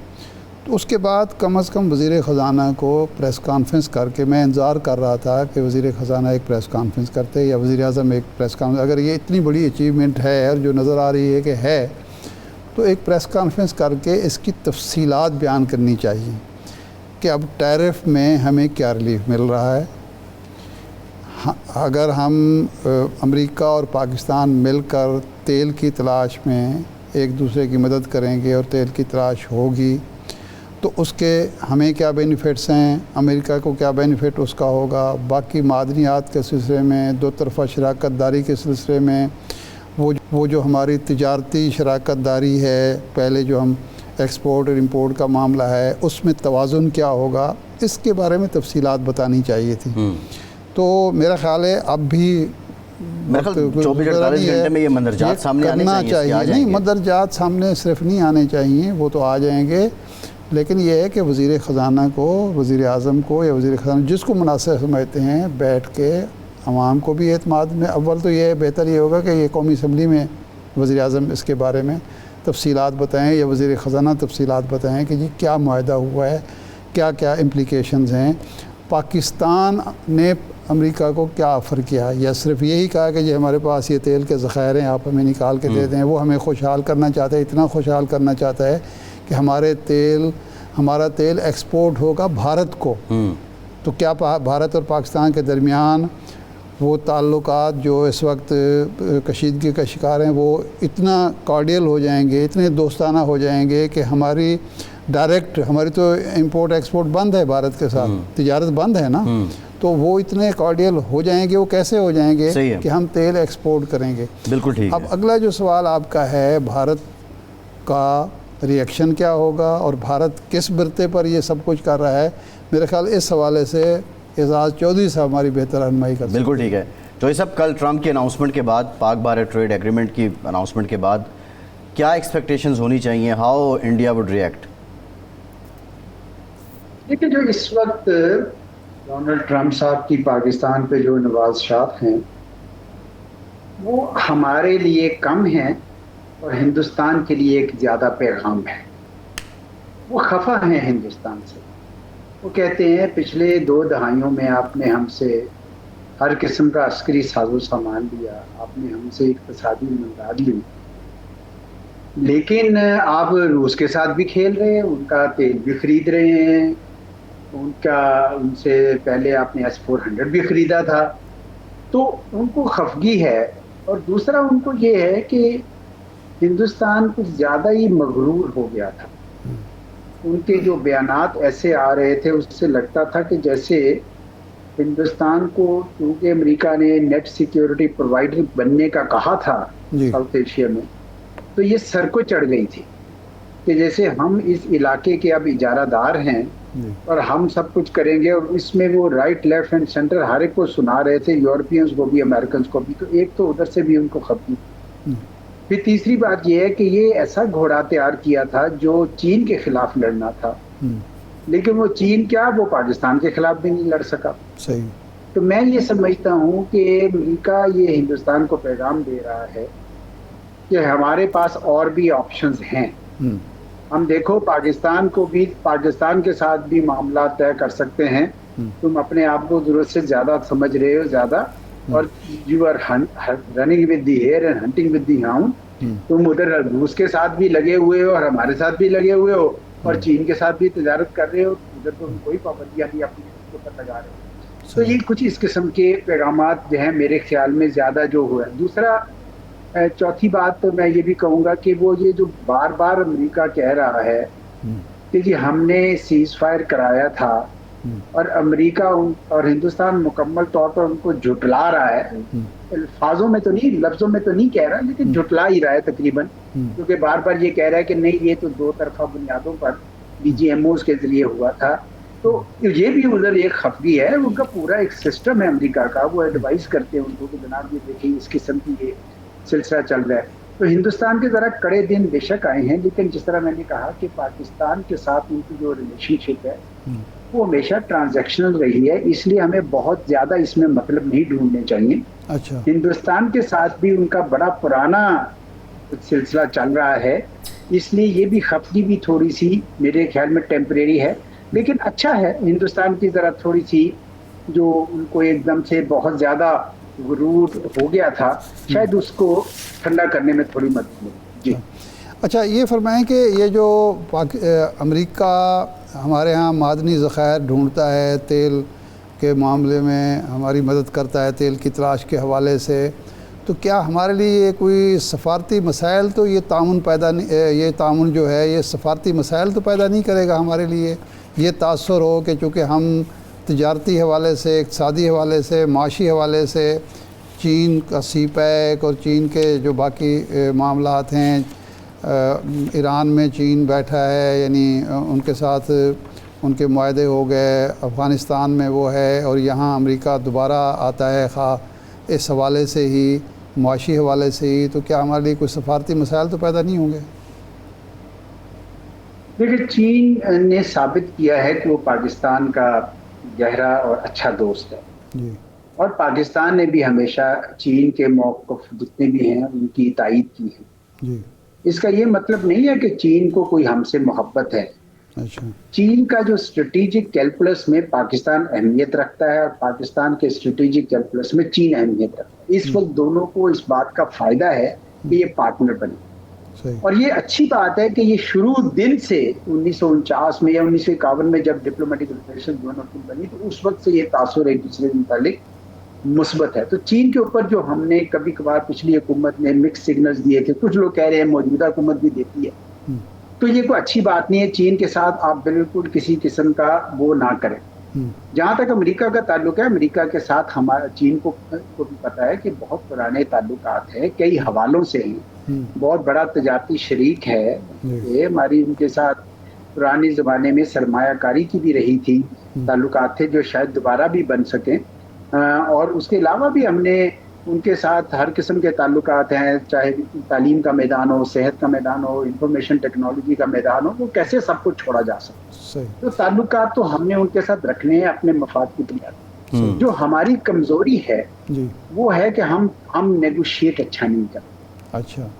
तो उसके बाद कम से कम वज़ीर ख़जाना को प्रेस कॉन्फ्रेंस करके, मैं इंतज़ार कर रहा था कि वज़ीर ख़जाना एक प्रेस कॉन्फ्रेंस करते या वज़ीर आज़म एक प्रेस कॉन्फ्रेंस। अगर ये इतनी बड़ी अचीवमेंट है और जो नज़र आ रही है कि है, तो एक प्रेस कॉन्फ्रेंस करके इसकी तफसीलात बयान करनी चाहिए कि अब टैरिफ में हमें क्या रिलीफ मिल रहा है। अगर हम अमेरिका और पाकिस्तान मिलकर तेल की तलाश में एक दूसरे की मदद करेंगे और तेल की तलाश होगी तो उसके हमें क्या बेनिफिट्स हैं, अमेरिका को क्या बेनिफिट उसका होगा। बाकी मादनियात के सिलसिले में, दो तरफ़ा शराकत दारी के सिलसिले में, वो जो हमारी तिजारती शराकत दारी है, पहले जो हम एक्सपोर्ट और इंपोर्ट का मामला है, उसमें तवाज़ुन क्या होगा, इसके बारे में तफसीलात बतानी चाहिए थी। तो मेरा ख़्याल है अब भी 24-48 घंटे में ये मंदरजात सामने आने चाहिए। नहीं, मंदरजात सामने सिर्फ नहीं आने चाहिए, वो तो आ जाएंगे, लेकिन यह है कि वज़ीर ख़जाना को, वज़ीर आज़म को या वज़ीर ख़जाना जिसको मुनासिब समझते हैं, बैठ के अवाम को भी एतमाद में, अव्वल तो ये बेहतर ये होगा कि ये कौमी असम्बली में वज़ीर आज़म इसके बारे में तफसीलात बताएँ या वज़ीर ख़जाना तफसीलात बताएँ कि जी क्या मुआहिदा हुआ है, क्या क्या इम्प्लिकेशंस हैं, पाकिस्तान ने अमेरिका को क्या ऑफ़र किया, या सिर्फ यही कहा कि जी हमारे पास ये तेल के ज़ख़ायर हैं, आप हमें निकाल के दे दें। वो हमें खुशहाल करना चाहता है, इतना खुशहाल करना चाहता है कि हमारा तेल एक्सपोर्ट होगा भारत को। तो क्या भारत और पाकिस्तान के दरमियान वो ताल्लुकात जो इस वक्त कशीदगी का शिकार हैं वो इतना कॉर्डियल हो जाएंगे, इतने दोस्ताना हो जाएंगे कि हमारी तो इंपोर्ट एक्सपोर्ट बंद है भारत के साथ, तिजारत बंद है ना, तो वो इतने कॉर्डियल हो जाएंगे। वो कैसे हो जाएंगे कि हम तेल एक्सपोर्ट करेंगे। बिल्कुल ठीक। अब अगला जो सवाल आपका है, भारत का रिएक्शन क्या होगा और भारत किस बिरते पर ये सब कुछ कर रहा है, मेरे ख्याल इस हवाले से एजाज़ चौधरी साहब हमारी बेहतर रहनुमाई कर। बिल्कुल ठीक है। तो ये सब कल ट्रंप की अनाउंसमेंट के बाद, पाक भारत ट्रेड एग्रीमेंट की अनाउंसमेंट के बाद क्या एक्सपेक्टेशंस होनी चाहिए, हाउ इंडिया वुड रिएक्ट? देखिए, जो इस वक्त डोनाल्ड ट्रंप साहब की पाकिस्तान पे जो नवाज़शात हैं वो हमारे लिए कम हैं और हिंदुस्तान के लिए एक ज़्यादा पैगाम है। वो खफा हैं हिंदुस्तान से। वो कहते हैं पिछले 2 दहाइयों में आपने हमसे हर किस्म का अस्करी साजो सामान लिया, आपने हमसे इक़्तिसादी इमदाद ली, लेकिन आप रूस के साथ भी खेल रहे हैं, उनका तेल भी खरीद रहे हैं, उनसे पहले आपने S-400 भी ख़रीदा था। तो उनको खफगी है। और दूसरा उनको ये है कि हिंदुस्तान कुछ ज़्यादा ही मगरूर हो गया था। उनके जो बयानात ऐसे आ रहे थे उससे लगता था कि जैसे हिंदुस्तान को, क्योंकि अमेरिका ने नेट सिक्योरिटी प्रोवाइडर बनने का कहा था जी। साउथ एशिया में, तो ये सर को चढ़ गई थी कि जैसे हम इस इलाके के अब इजारादार हैं जी। और हम सब कुछ करेंगे, और इसमें वो राइट लेफ्ट एंड सेंटर हर एक को सुना रहे थे, यूरोपियंस को भी अमेरिकन को भी, तो एक तो उधर से भी उनको खपी। फिर तीसरी बात ये है कि ये ऐसा घोड़ा तैयार किया था जो चीन के खिलाफ लड़ना था, लेकिन वो चीन क्या, वो पाकिस्तान के खिलाफ भी नहीं लड़ सका। सही। तो मैं ये समझता हूँ कि अमेरिका ये हिंदुस्तान को पैगाम दे रहा है कि हमारे पास और भी ऑप्शंस हैं। हम देखो पाकिस्तान को भी, पाकिस्तान के साथ भी मामला तय कर सकते हैं। तुम अपने आप को जरूरत से ज्यादा समझ रहे हो, ज्यादा, और you are running with the hare and hunting with the hound. तुम उधर रूस के साथ भी लगे हुए हो और हमारे साथ भी लगे हुए हो और चीन के साथ भी तजारत कर रहे हो, उधर तो कोई पाबंदियां नहीं अपनी ऊपर लगा रहे हो। तो ये कुछ इस किस्म के पैगामात जो है मेरे ख्याल में ज्यादा जो हुआ है। दूसरा, चौथी बात तो मैं ये भी कहूंगा कि वो ये जो बार बार अमेरिका कह रहा है कि जी हमने सीज फायर कराया था, और अमेरिका और हिंदुस्तान मुकम्मल तौर पर उनको झुटला रहा है, अल्फाजों में तो नहीं, लफ्जों में तो नहीं कह रहा, लेकिन झुटला ही रहा है तकरीबन, क्योंकि बार बार ये कह रहा है कि नहीं ये तो दो तरफा बुनियादों पर BGMOs के जरिए हुआ था। तो ये भी उधर एक खफगी है, उनका पूरा एक सिस्टम है अमेरिका का, वो एडवाइस करते हैं उनको कि जनाब ये देखिए इस किस्म की ये सिलसिला चल रहा है। तो हिंदुस्तान के ज़रा कड़े दिन बेशक आए हैं, लेकिन जिस तरह मैंने कहा कि पाकिस्तान के साथ उनकी जो रिलेशनशिप है वो हमेशा ट्रांजैक्शनल रही है, इसलिए हमें बहुत ज़्यादा इसमें मतलब नहीं ढूंढने चाहिए। अच्छा। हिंदुस्तान के साथ भी उनका बड़ा पुराना सिलसिला चल रहा है, इसलिए ये भी खफगी भी थोड़ी सी मेरे ख्याल में टेम्परेरी है, लेकिन अच्छा है हिंदुस्तान की ज़रा थोड़ी सी जो उनको एकदम से बहुत ज़्यादा गुरूर हो गया था, शायद उसको ठंडा करने में थोड़ी मदद मिली। जी। अच्छा, ये फरमाएं कि ये जो अमेरिका हमारे यहाँ मादनी ज़ख़ायर ढूंढता है, तेल के मामले में हमारी मदद करता है तेल की तलाश के हवाले से, तो क्या हमारे लिए कोई सफ़ारती मसाइल, तो ये तामुन जो है ये सफ़ारती मसाइल तो पैदा नहीं करेगा हमारे लिए? ये तासुर हो कि चूँकि हम तिजारती हवाले से, इक़्तिसादी हवाले से, माशी हवाले से चीन का CPEC और चीन के जो बाकी मामलात हैं, ईरान में चीन बैठा है, यानी उनके साथ उनके मुआहदे हो गए, अफ़गानिस्तान में वो है, और यहाँ अमेरिका दोबारा आता है, खा इस हवाले से ही, मुआशी हवाले से ही, तो क्या हमारे लिए कोई सफारती मसाइल तो पैदा नहीं होंगे? देखिए, चीन ने साबित किया है कि वो पाकिस्तान का गहरा और अच्छा दोस्त है जी। और पाकिस्तान ने भी हमेशा चीन के मौक़िफ़ जितने भी हैं उनकी तायीद की है जी। इसका ये मतलब नहीं है कि चीन को कोई हमसे मोहब्बत है। अच्छा। चीन का जो स्ट्रेटेजिक कैलकुलस में पाकिस्तान अहमियत रखता है और पाकिस्तान के स्ट्रेटेजिक कैलकुलस में चीन अहमियत रखता है। इस वक्त दोनों को इस बात का फायदा है कि ये पार्टनर बने। और ये अच्छी बात है कि ये शुरू दिन से 1949 में या 1951 में जब डिप्लोमेटिक रिलेशन दोनों की बनी, तो उस वक्त से ये तासुर एक दूसरे के मुतालिक मुस्बत है। तो चीन के ऊपर जो हमने कभी कभार पिछली हुकूमत ने मिक्स सिग्नल्स दिए थे, कुछ लोग कह रहे हैं मौजूदा हुकूमत भी देती है, तो ये कोई अच्छी बात नहीं है। चीन के साथ आप बिल्कुल किसी किस्म का वो ना करें। जहां तक अमेरिका का ताल्लुक है, अमेरिका के साथ हमारा चीन को भी पता है कि बहुत पुराने ताल्लुकात हैं, कई हवालों से ही बहुत बड़ा तजारती शरीक है। ये हमारी उनके साथ पुराने ज़माने में सरमायाकारी की भी रही थी, ताल्लुकात थे जो शायद दोबारा भी बन सकें। और उसके अलावा भी हमने उनके साथ हर किस्म के ताल्लुकात हैं, चाहे तालीम का मैदान हो, सेहत का मैदान हो, इंफॉर्मेशन टेक्नोलॉजी का मैदान हो, वो कैसे सब कुछ छोड़ा जा सकता है। तो ताल्लुकात तो हमने उनके साथ रखने हैं अपने मफाद की बुनियाद। जो हमारी कमजोरी है वो है कि हम नेगोशिएट अच्छा नहीं करते। अच्छा।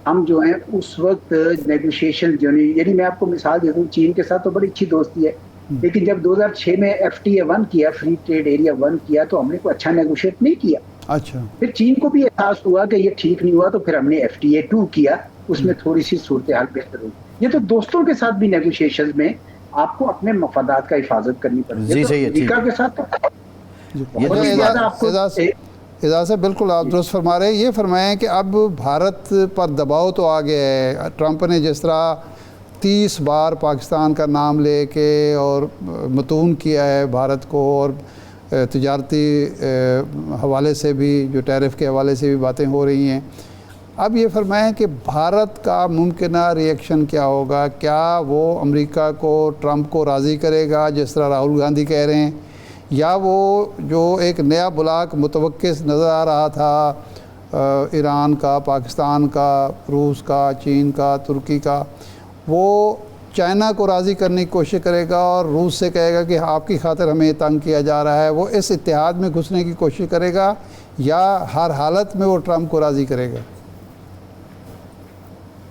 हम जो है उस वक्त नेगोशिएशन जो नहीं, यानी मैं आपको मिसाल दे दूं, चीन के साथ तो बड़ी अच्छी दोस्ती है, लेकिन जब 2006 में FTA 1 किया, फ्री ट्रेड एरिया 1 किया, तो हमने कोई अच्छा नेगोशिएट नहीं किया। अच्छा। फिर चीन को भी एहसास हुआ कि ये ठीक नहीं हुआ, तो फिर हमने FTA 2 किया, उसमें थोड़ी सी सूरत हाल बेहतर हुई। ये तो दोस्तों के साथ भी नेगोशिएशन में आपको अपने मफादात का हिफाजत करनी पड़ती है। तो अमेरिका के साथ एजाज़ है, बिल्कुल आप दुरुस्त फरमा रहे हैं। ये फरमाएं कि अब भारत पर दबाव तो आ गया है। ट्रंप ने जिस तरह 30 बार पाकिस्तान का नाम लेके और मतून किया है भारत को, और तिजारती हवाले से भी, जो टैरिफ के हवाले से भी बातें हो रही हैं। अब ये फरमाएं कि भारत का मुमकिना रिएक्शन क्या होगा? क्या वो अमेरिका को, ट्रंप को राज़ी करेगा जिस तरह राहुल गांधी कह रहे हैं, या वो जो एक नया ब्लॉक मुतवक्किस नज़र आ रहा था ईरान का, पाकिस्तान का, रूस का, चीन का, तुर्की का, वो चाइना को राज़ी करने की कोशिश करेगा और रूस से कहेगा कि आपकी खातिर हमें तंग किया जा रहा है, वो इस इत्तेहाद में घुसने की कोशिश करेगा, या हर हालत में वो ट्रंप को राज़ी करेगा?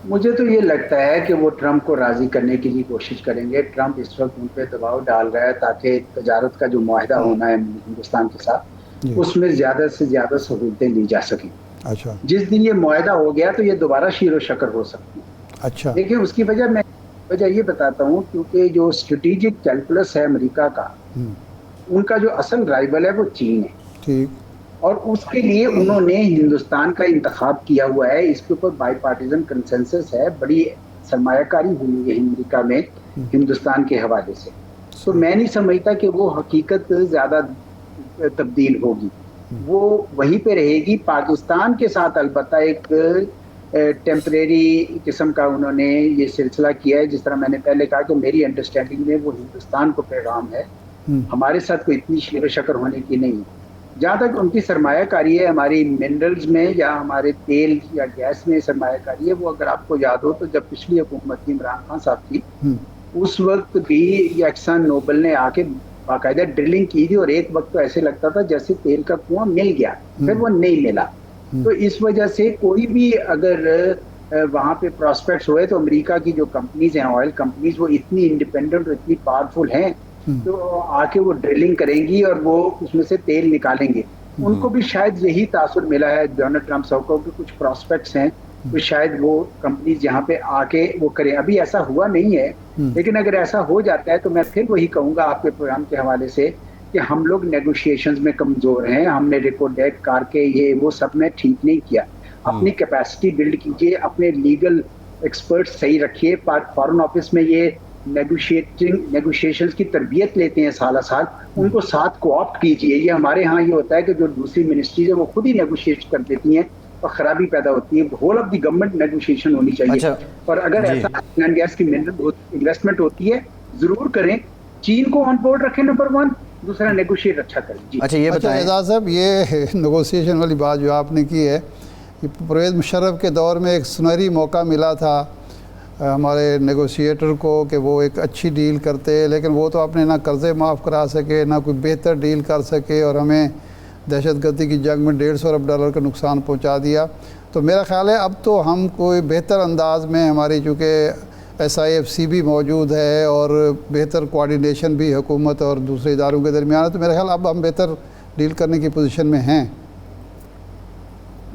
मुझे तो ये लगता है कि वो ट्रंप को राजी करने की ही कोशिश करेंगे। ट्रंप इस वक्त उन पे दबाव डाल रहा है ताकि तजारत का जो मुआहदा होना है हिंदुस्तान के साथ, उसमें ज़्यादा से ज़्यादा सहूलतें ली जा सकें। अच्छा, जिस दिन ये मुआहदा हो गया तो ये दोबारा शीरो शकर हो सकती है। अच्छा, देखिए उसकी वजह ये बताता हूँ, क्योंकि जो स्ट्रेटेजिक कैलकुलस है अमेरिका का, उनका जो असल राइवल है वो चीन है। ठीक। और उसके लिए उन्होंने हिंदुस्तान का इंतखाब किया हुआ है। इसके ऊपर बाईपार्टिजन कंसेंसस है, बड़ी सरमायाकारी हुई है अमेरिका में हिंदुस्तान के हवाले से। तो मैं नहीं समझता कि वो हकीकत ज़्यादा तब्दील होगी, वो वहीं पे रहेगी। पाकिस्तान के साथ अलबत्ता एक टेम्परेरी किस्म का उन्होंने ये सिलसिला किया है। जिस तरह मैंने पहले कहा कि मेरी अंडरस्टैंडिंग में वो हिंदुस्तान को पैगाम है, हमारे साथ कोई इतनी शेर शकर होने की नहीं है। जहाँ तक उनकी सरमायाकारी है हमारी मिनरल्स में या हमारे तेल या गैस में सरमायाकारी है, वो अगर आपको याद हो तो जब पिछली हुकूमत थी इमरान खान साहब की, उस वक्त भी एक्सन नोबल ने आके बाकायदा ड्रिलिंग की थी, और एक वक्त तो ऐसे लगता था जैसे तेल का कुआं मिल गया, फिर वो नहीं मिला। तो इस वजह से कोई भी अगर वहाँ पे प्रॉस्पेक्ट्स हुए तो अमेरिका की जो कंपनीज हैं, ऑयल कंपनीज, वो इतनी इंडिपेंडेंट और इतनी पावरफुल हैं तो आके वो ड्रिलिंग करेंगी और वो उसमें से तेल निकालेंगे। उनको भी शायद यही तासुर मिला है डोनाल्ड ट्रंप साहब को कि कुछ प्रॉस्पेक्ट्स हैं, तो शायद वो कंपनीज यहाँ पे आके वो करें। अभी ऐसा हुआ नहीं है, लेकिन अगर ऐसा हो जाता है तो मैं फिर वही कहूँगा आपके प्रोग्राम के हवाले से कि हम लोग नेगोशिएशंस में कमज़ोर हैं। हमने रिकॉर्ड डेक करके ये वो सब में ठीक नहीं किया। अपनी कैपेसिटी बिल्ड कीजिए, अपने लीगल एक्सपर्ट्स सही रखिए। फॉरेन ऑफिस में ये नेगोशिएशंस की तरबियत लेते हैं साल साल, उनको साथ कोऑप्ट कीजिए। ये हमारे यहाँ ये होता है कि जो दूसरी मिनिस्ट्रीज है वो खुद ही नेगोशिएट कर देती हैं और खराबी पैदा होती है। Whole of the government negotiation होनी चाहिए। अच्छा, और अगर ऐसा ऑयल गैस की मिनरल इन्वेस्टमेंट होती है जरूर करें। चीन को ऑन बोर्ड रखें नंबर 1, दूसरा नेगोशिएट अच्छा करें। जी अच्छा, ये बताएं एजाज साहब, ये नेगोशिएशन वाली बात जो आपने की है, कि परवेज़ मुशर्रफ के दौर में एक सुनहरी मौका मिला था हमारे नेगोशिएटर को कि वो एक अच्छी डील करते, लेकिन वो तो अपने ना कर्ज़े माफ़ करा सके, ना कोई बेहतर डील कर सके, और हमें दहशतगर्दी की जंग में $150 अरब का नुकसान पहुंचा दिया। तो मेरा ख्याल है अब तो हम कोई बेहतर अंदाज में, हमारी चूँकि SIFC भी मौजूद है और बेहतर कोऑर्डिनेशन भी हुकूमत और दूसरे इदारों के दरमियान है, तो मेरा ख्याल अब हम बेहतर डील करने की पोजीशन में हैं।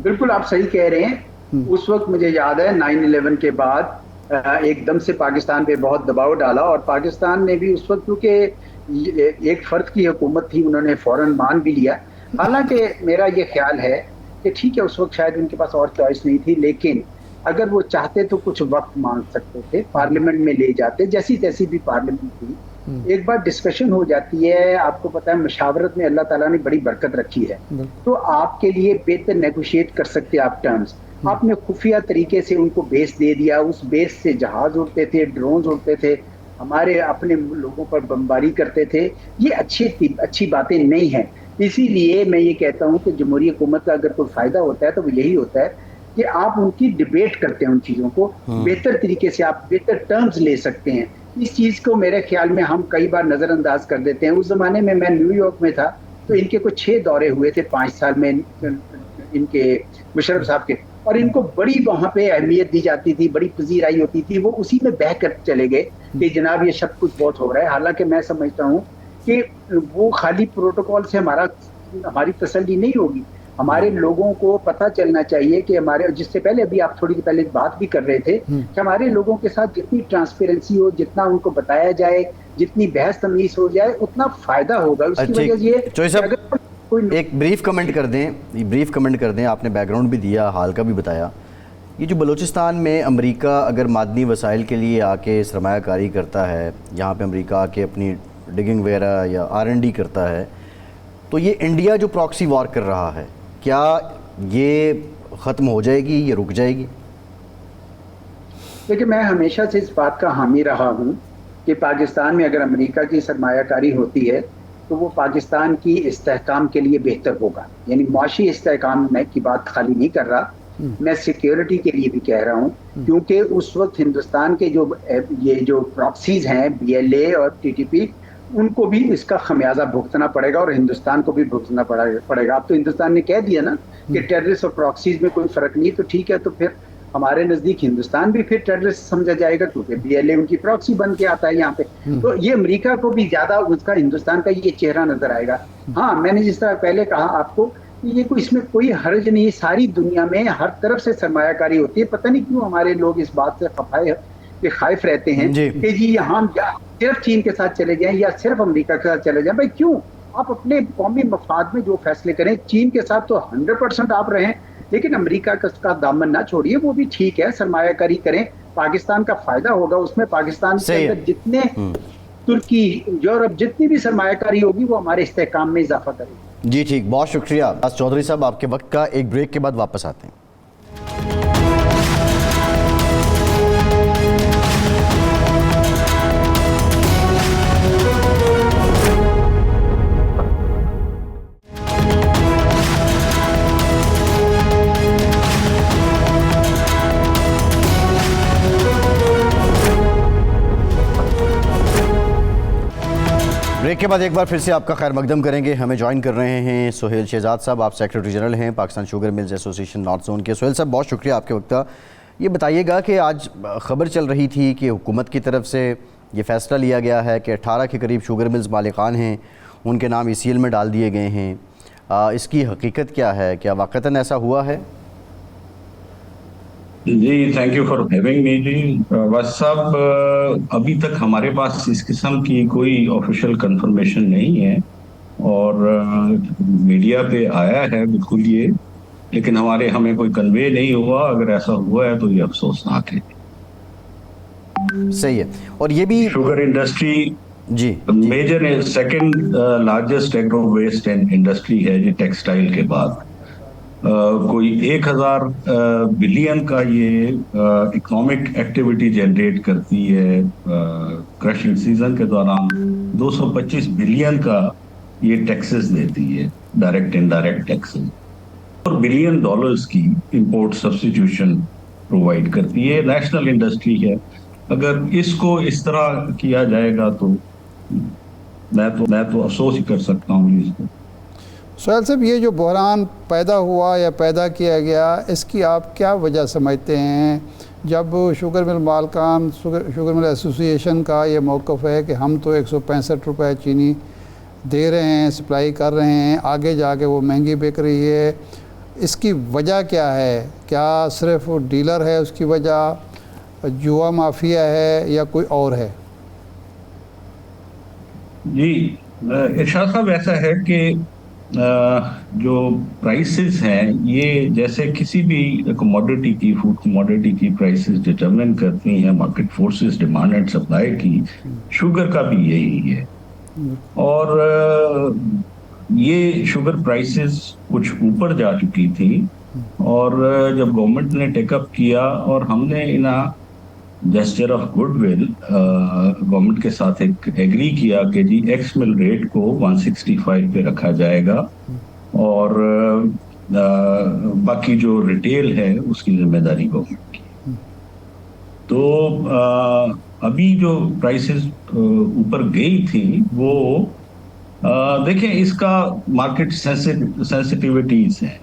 बिल्कुल आप सही कह रहे हैं। उस वक्त मुझे याद है 9/11 के बाद एकदम से पाकिस्तान पे बहुत दबाव डाला, और पाकिस्तान ने भी उस वक्त, क्योंकि एक फर्द की हुकूमत थी, उन्होंने फौरन मान भी लिया। हालांकि मेरा ये ख्याल है कि ठीक है उस वक्त शायद उनके पास और चॉइस नहीं थी, लेकिन अगर वो चाहते तो कुछ वक्त मांग सकते थे, पार्लियामेंट में ले जाते, जैसी तैसी भी पार्लियामेंट थी। एक बार डिस्कशन हो जाती है, आपको पता है मशावरत में अल्लाह ताला ने बड़ी बरकत रखी है, तो आपके लिए बेहतर नेगोशिएट कर सकते आप टर्म्स। आपने खुफिया तरीके से उनको बेस दे दिया, उस बेस से जहाज उड़ते थे, ड्रोन उड़ते थे, हमारे अपने लोगों पर बमबारी करते थे। ये अच्छी बातें नहीं हैं। इसीलिए मैं ये कहता हूँ कि जमहूरी हुकूमत का अगर कोई फायदा होता है तो वो यही होता है कि आप उनकी डिबेट करते हैं, उन चीज़ों को बेहतर तरीके से आप बेहतर टर्म्स ले सकते हैं। इस चीज़ को मेरे ख्याल में हम कई बार नज़रअंदाज कर देते हैं। उस ज़माने में मैं न्यूयॉर्क में था, तो इनके कुछ 6 दौरे हुए थे 5 साल में इनके मुशर्रफ साहब के, और इनको बड़ी वहाँ पे अहमियत दी जाती थी, बड़ी पजीराई होती थी। वो उसी में बह कर चले गए कि जनाब ये सब कुछ बहुत हो रहा है। हालांकि मैं समझता हूँ कि वो खाली प्रोटोकॉल से हमारी तसल्ली नहीं होगी। हमारे लोगों को पता चलना चाहिए कि हमारे, जिससे पहले अभी आप थोड़ी पहले बात भी कर रहे थे, कि हमारे लोगों के साथ जितनी ट्रांसपेरेंसी हो, जितना उनको बताया जाए, जितनी बहस तमीज हो जाए, उतना फायदा होगा। उसकी वजह ये एक ब्रीफ कमेंट कर दें। आपने बैकग्राउंड भी दिया, हाल का भी बताया। ये जो बलूचिस्तान में अमेरिका अगर मादनी वसाइल के लिए आके सरमायाकारी करता है, यहाँ पे अमेरिका आके अपनी डिगिंग वगैरह या R&D करता है, तो ये इंडिया जो प्रॉक्सी वॉर कर रहा है, क्या ये ख़त्म हो जाएगी, ये रुक जाएगी? देखिए, मैं हमेशा से इस बात का हामी रहा हूँ कि पाकिस्तान में अगर अमेरिका की सरमायाकारी होती है तो वो पाकिस्तान की इस्तेहकाम के लिए बेहतर होगा। यानी मुआशी इस्तेहकाम मैं की बात खाली नहीं कर रहा, मैं सिक्योरिटी के लिए भी कह रहा हूँ, क्योंकि उस वक्त हिंदुस्तान के ये जो प्रॉक्सीज हैं, BLA और TTP, उनको भी इसका खमियाजा भुगतना पड़ेगा और हिंदुस्तान को भी भुगतना पड़ेगा। अब तो हिंदुस्तान ने कह दिया ना कि टेररिस्ट और प्रॉक्सीज में कोई फर्क नहीं, तो ठीक है, तो फिर हमारे नजदीक हिंदुस्तान भी फिर टेररिस्ट समझा जाएगा, क्योंकि BLA उनकी प्रॉक्सी बन के आता है यहाँ पे। तो ये अमेरिका को भी ज्यादा उसका हिंदुस्तान का ये चेहरा नजर आएगा। हाँ, मैंने जिस तरह पहले कहा आपको, ये कोई इसमें कोई हर्ज नहीं, सारी दुनिया में हर तरफ से सरमायाकारी होती है। पता नहीं क्यों हमारे लोग इस बात से खाइफ रहते हैं कि जी हम सिर्फ चीन के साथ चले जाएं या सिर्फ अमेरिका के साथ चले जाएं। भाई क्यों? आप अपने कौमी मफाद में जो फैसले करें, चीन के साथ तो 100% आप रहें, लेकिन अमेरिका का दामन ना छोड़िए। वो भी ठीक है, सरमायाकारी करें, पाकिस्तान का फायदा होगा उसमें। पाकिस्तान के अंदर जितने तुर्की, यूरोप, जितनी भी सरमायाकारी होगी वो हमारे इस्तेहकाम में इजाफा करेगी। जी ठीक, बहुत शुक्रिया चौधरी साहब आपके वक्त का। एक ब्रेक के बाद वापस आते हैं। ब्रेक के बाद एक बार फिर से आपका खैर मकदम करेंगे। हमें ज्वाइन कर रहे हैं सुहेल शहजाद साहब, आप सेक्रेटरी जनरल हैं Pakistan sugar mills association north zone के। सुहेल साहब, बहुत शुक्रिया आपके वक्त का। ये बताइएगा कि आज ख़बर चल रही थी कि हुकूमत की तरफ से ये फ़ैसला लिया गया है कि 18 के करीब शुगर मिल्स मालिकान हैं, उनके नाम ECL में डाल दिए गए हैं। इसकी हकीकत क्या है? क्या वाक़तन ऐसा हुआ है? जी, thank you for having me जी। बस साहब, अभी तक हमारे पास इस किस्म की कोई ऑफिशियल कंफर्मेशन नहीं है और मीडिया पे आया है बिल्कुल ये, लेकिन हमें कोई कन्वे नहीं हुआ। अगर ऐसा हुआ है तो ये अफसोसनाक है। सही है। और ये भी शुगर इंडस्ट्री जी major second largest agro waste industry है जी, टेक्सटाइल के बाद। कोई 1000 बिलियन का ये इकोनॉमिक एक्टिविटी जनरेट करती है। क्रशिंग सीजन के दौरान 225 बिलियन का ये टैक्सेस देती है, डायरेक्ट इनडायरेक्ट टैक्सेस, और बिलियन डॉलर्स की इंपोर्ट सब्स्टिट्यूशन प्रोवाइड करती है। नेशनल इंडस्ट्री है। अगर इसको इस तरह किया जाएगा तो मैं तो अफसोस ही कर सकता हूँ इसको। सुहेल साहब, ये जो बहरान पैदा हुआ या पैदा किया गया, इसकी आप क्या वजह समझते हैं? जब शुगर मिल मालकान, शुगर मिल एसोसिएशन का ये मौक़िफ़ है कि हम तो 165 रुपये चीनी दे रहे हैं, सप्लाई कर रहे हैं, आगे जाके वो महंगी बिक रही है, इसकी वजह क्या है? क्या सिर्फ डीलर है उसकी वजह, जुआ माफिया है, या कोई और है? जी इरशाद साहब, ऐसा है कि जो प्राइसेस हैं, ये जैसे किसी भी कमोडिटी की, फूड कमोडिटी की प्राइसेस डिटरमिन करती हैं market forces, demand and supply की। शुगर का भी यही है। और ये शुगर प्राइसेस कुछ ऊपर जा चुकी थी और जब गवर्नमेंट ने टेकअप किया और हमने इना जेस्चर ऑफ गुडविल गवर्नमेंट के साथ एक एग्री किया कि जी एक्स मिल रेट को 165 पे रखा जाएगा और बाकी जो रिटेल है उसकी जिम्मेदारी गवर्नमेंट की। तो अभी जो प्राइसेस ऊपर गई थी वो देखें, इसका मार्केट सेंसिटिविटीज हैं।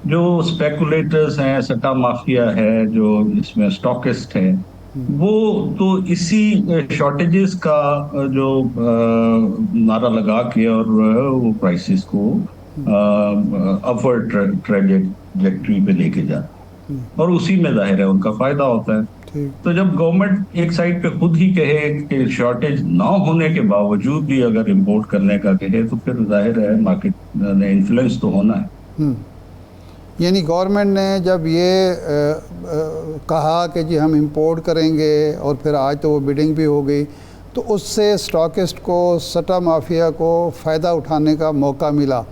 जो स्पेकुलेटर्स हैं, सट्टा माफिया है, जो इसमें स्टॉकिस्ट है, वो तो इसी शॉर्टेजेस का जो नारा लगा के और वो प्राइसेस को अपवर्ड ट्रैजेक्टरी पे लेके जाते और उसी में जाहिर है उनका फायदा होता है। तो जब गवर्नमेंट एक साइड पे खुद ही कहे कि शॉर्टेज ना होने के बावजूद भी अगर इंपोर्ट करने का कहे, तो फिर जाहिर है मार्केट ने इन्फ्लुएंस तो होना है। यानी गवर्नमेंट ने जब ये कहा कि जी हम इंपोर्ट करेंगे और फिर आज तो वो बिडिंग भी हो गई, तो उससे स्टॉकिस्ट को, सट्टा माफिया को फ़ायदा उठाने का मौका मिला।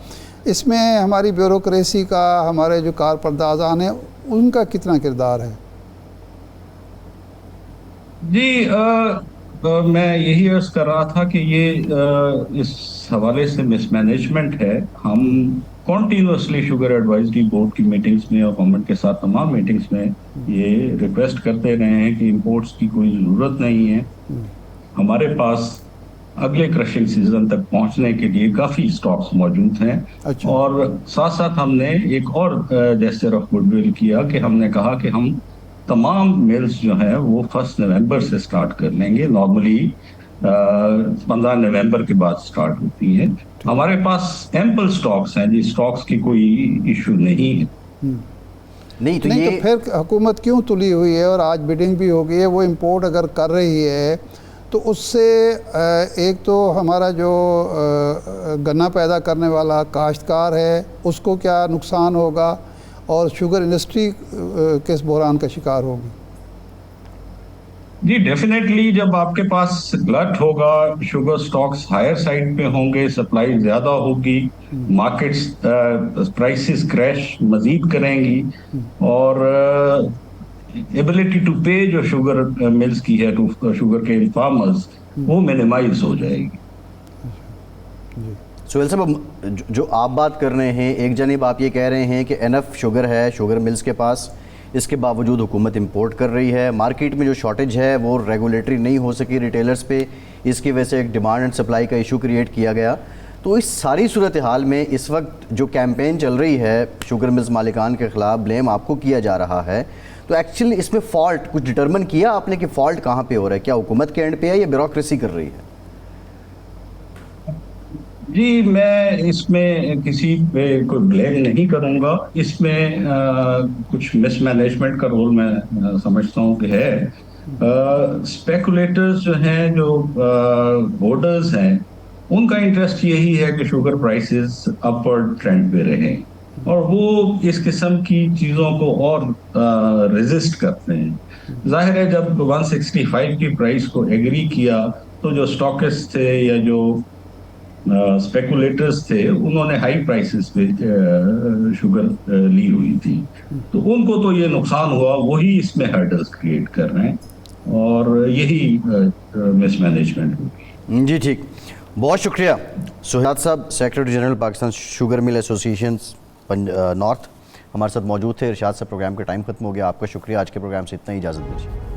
इसमें हमारी ब्यूरोक्रेसी का, हमारे जो कारपरदाजान हैं, उनका कितना किरदार है? जी, मैं यही अर्ज कर रहा था कि ये इस हवाले से मिसमैनेजमेंट है। हम कॉन्टिन्यूसली शुगर एडवाइजरी बोर्ड की मीटिंग्स में और गवर्नमेंट के साथ तमाम मीटिंग्स में ये रिक्वेस्ट करते रहे हैं कि इंपोर्ट्स की कोई ज़रूरत नहीं है। हमारे पास अगले क्रशिंग सीजन तक पहुंचने के लिए काफ़ी स्टॉक्स मौजूद हैं। अच्छा। और साथ साथ हमने एक और जेस्चर ऑफ गुडविल किया कि हमने कहा कि हम तमाम मिल्स जो हैं वो 1 नवंबर से स्टार्ट कर लेंगे। नॉर्मली 15 नवंबर के बाद स्टार्ट होती है। हमारे पास एम्पल स्टॉक्स हैं जी, स्टॉक्स की कोई इशू नहीं है। नहीं तो नहीं ये तो फिर हुकूमत क्यों तुली हुई है और आज बिडिंग भी हो गई है? वो इंपोर्ट अगर कर रही है तो उससे एक तो हमारा जो गन्ना पैदा करने वाला काश्तकार है उसको क्या नुकसान होगा, और शुगर इंडस्ट्री किस बहरान का शिकार होगी? जी डेफिनेटली, जब आपके पास ग्लट होगा, शुगर स्टॉक्स हायर साइड पे होंगे, सप्लाई ज्यादा होगी, मार्केट्स प्राइसेस क्रैश मजीद करेंगी और एबिलिटी टू पे जो शुगर मिल्स की है टू शुगर के फार्मर्स, वो मिनिमाइज हो जाएगी। सुहेल साहब, जो आप बात कर रहे हैं, एक जानिब आप ये कह रहे हैं कि एनफ शुगर है शुगर मिल्स के पास, इसके बावजूद हुकूमत इंपोर्ट कर रही है। मार्केट में जो शॉर्टेज है वो रेगुलेटरी नहीं हो सकी रिटेलर्स पे, इसकी वजह से एक डिमांड एंड सप्लाई का इशू क्रिएट किया गया। तो इस सारी सूरत हाल में इस वक्त जो कैंपेन चल रही है शुगर मिल्स मालिकान के ख़िलाफ़, ब्लेम आपको किया जा रहा है, तो एक्चुअली इसमें फ़ॉल्ट कुछ डिटरमिन किया आपने कि फ़ॉल्ट कहाँ पे हो रहा है? क्या हुकूमत के एंड पे है या ब्यूरोक्रेसी कर रही है? जी, मैं इसमें किसी पे कोई ब्लेम नहीं करूंगा। इसमें कुछ मिसमैनेजमेंट का रोल मैं समझता हूँ कि है। स्पेकुलेटर्स जो हैं, जो होल्डर्स हैं, उनका इंटरेस्ट यही है कि शुगर प्राइसेस अपवर्ड ट्रेंड पे रहें और वो इस किस्म की चीज़ों को और रेजिस्ट करते हैं। जाहिर है, जब 165 की प्राइस को एग्री किया तो जो स्टॉकिस्ट थे या जो स्पेकुलेटर्स थे, उन्होंने हाई प्राइसेस पे शुगर ली हुई थी, तो उनको तो ये नुकसान हुआ। वही इसमें हर्डल्स क्रिएट कर रहे हैं और यही मिसमैनेजमेंट होगी। जी ठीक, बहुत शुक्रिया सुहेल साहब, secretary general Pakistan sugar mill association north, हमारे साथ मौजूद थे। इरशाद साहब, प्रोग्राम का टाइम खत्म हो गया। आपका शुक्रिया। आज के प्रोग्राम से इतना ही, इजाज़त दीजिए।